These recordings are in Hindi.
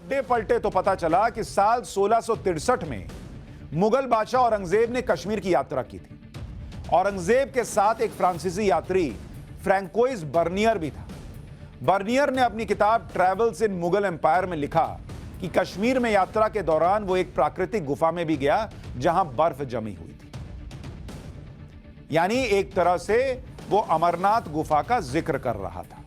पलटे पलटे तो पता चला कि साल 1663 में मुगल बादशाह औरंगजेब ने कश्मीर की यात्रा की थी। औरंगजेब के साथ एक फ्रांसीसी यात्री फ्रैंकोइस बर्नियर भी था। बर्नियर ने अपनी किताब ट्रैवल्स इन मुगल एम्पायर में लिखा कि कश्मीर में यात्रा के दौरान वो एक प्राकृतिक गुफा में भी गया जहां बर्फ जमी हुई थी। यानी एक तरह से वो अमरनाथ गुफा का जिक्र कर रहा था,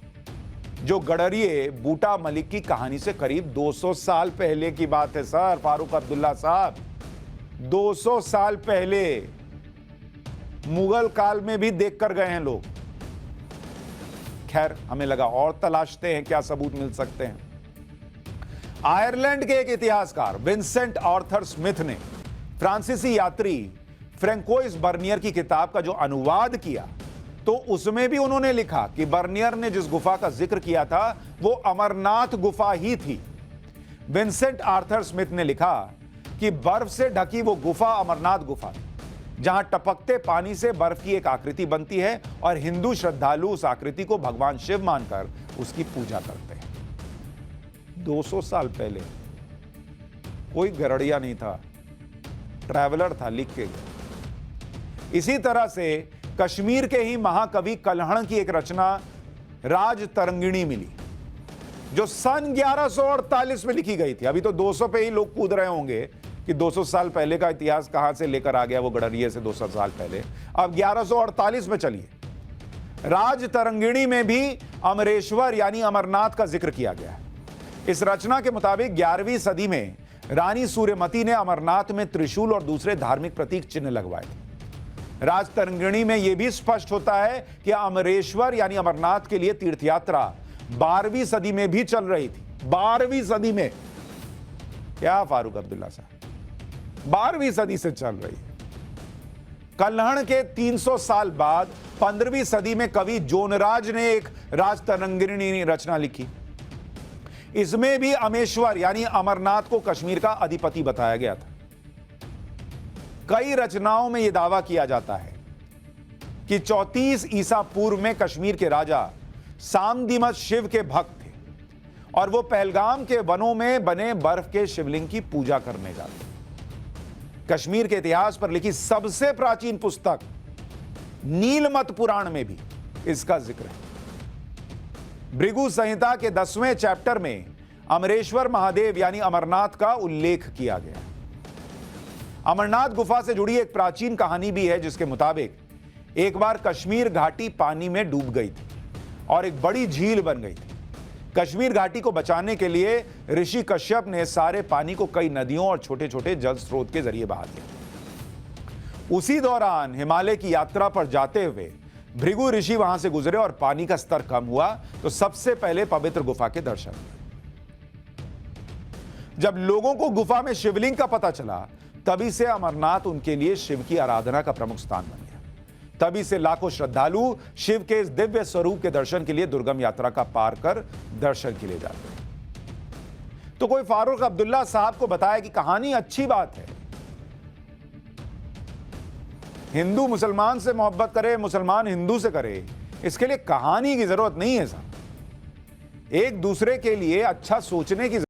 जो गडरिये बूटा मलिक की कहानी से करीब 200 साल पहले की बात है। सर फारूक अब्दुल्ला साहब, 200 साल पहले मुगल काल में भी देख कर गए हैं लोग। खैर, हमें लगा और तलाशते हैं क्या सबूत मिल सकते हैं। आयरलैंड के एक इतिहासकार विंसेंट आर्थर स्मिथ ने फ्रांसीसी यात्री फ्रैंकोइस बर्नियर की किताब का जो अनुवाद किया, तो उसमें भी उन्होंने लिखा कि बर्नियर ने जिस गुफा का जिक्र किया था वो अमरनाथ गुफा ही थी। विंसेंट आर्थर स्मिथ ने लिखा कि बर्फ से ढकी वो गुफा अमरनाथ गुफा थी, जहां टपकते पानी से बर्फ की एक आकृति बनती है और हिंदू श्रद्धालु उस आकृति को भगवान शिव मानकर उसकी पूजा करते हैं। 200 साल पहले कोई गरड़िया नहीं था, ट्रैवलर था, लिख के गया। इसी तरह से कश्मीर के ही महाकवि कल्हण की एक रचना राज तरंगिणी मिली, जो सन 1148 में लिखी गई थी। अभी तो 200 पे ही लोग कूद रहे होंगे कि 200 साल पहले का इतिहास कहां से लेकर आ गया वो गडरिये से 200 साल पहले। अब 1148 में चलिए। राज तरंगिणी में भी अमरेश्वर यानी अमरनाथ का जिक्र किया गया है। इस रचना के मुताबिक 11वीं सदी में रानी सूर्यमती ने अमरनाथ में त्रिशूल और दूसरे धार्मिक प्रतीक चिन्ह लगवाए थे। राज तरंगिणी में यह भी स्पष्ट होता है कि अमरेश्वर यानी अमरनाथ के लिए तीर्थयात्रा 12वीं सदी में भी चल रही थी। 12वीं सदी में, क्या फारूक अब्दुल्ला साहब, 12वीं सदी से चल रही है। कल्हण के 300 साल बाद 15वीं सदी में कवि जोनराज ने एक राज तरंगिणी रचना लिखी। इसमें भी अमेश्वर यानी अमरनाथ को कश्मीर का अधिपति बताया गया था। कई रचनाओं में यह दावा किया जाता है कि 34 ईसा पूर्व में कश्मीर के राजा सामदिमत शिव के भक्त थे और वो पहलगाम के वनों में बने बर्फ के शिवलिंग की पूजा करने जाते। कश्मीर के इतिहास पर लिखी सबसे प्राचीन पुस्तक नीलमत पुराण में भी इसका जिक्र है। भृगु संहिता के 10वें चैप्टर में अमरेश्वर महादेव यानी अमरनाथ का उल्लेख किया गया है। अमरनाथ गुफा से जुड़ी एक प्राचीन कहानी भी है, जिसके मुताबिक एक बार कश्मीर घाटी पानी में डूब गई थी और एक बड़ी झील बन गई थी। कश्मीर घाटी को बचाने के लिए ऋषि कश्यप ने सारे पानी को कई नदियों और छोटे छोटे जल स्रोत के जरिए बहा दिया। उसी दौरान हिमालय की यात्रा पर जाते हुए भृगु ऋषि वहां से गुजरे और पानी का स्तर कम हुआ तो सबसे पहले पवित्र गुफा के दर्शन हुए। जब लोगों को गुफा में शिवलिंग का पता चला, तभी से अमरनाथ उनके लिए शिव की आराधना का प्रमुख स्थान बन गया। तभी से लाखों श्रद्धालु शिव के इस दिव्य स्वरूप के दर्शन के लिए दुर्गम यात्रा का पार कर दर्शन के लिए जाते हैं। तो कोई फारूक अब्दुल्ला साहब को बताया कि कहानी अच्छी बात है, हिंदू मुसलमान से मोहब्बत करे, मुसलमान हिंदू से करे, इसके लिए कहानी की जरूरत नहीं है साहब। एक दूसरे के लिए अच्छा सोचने की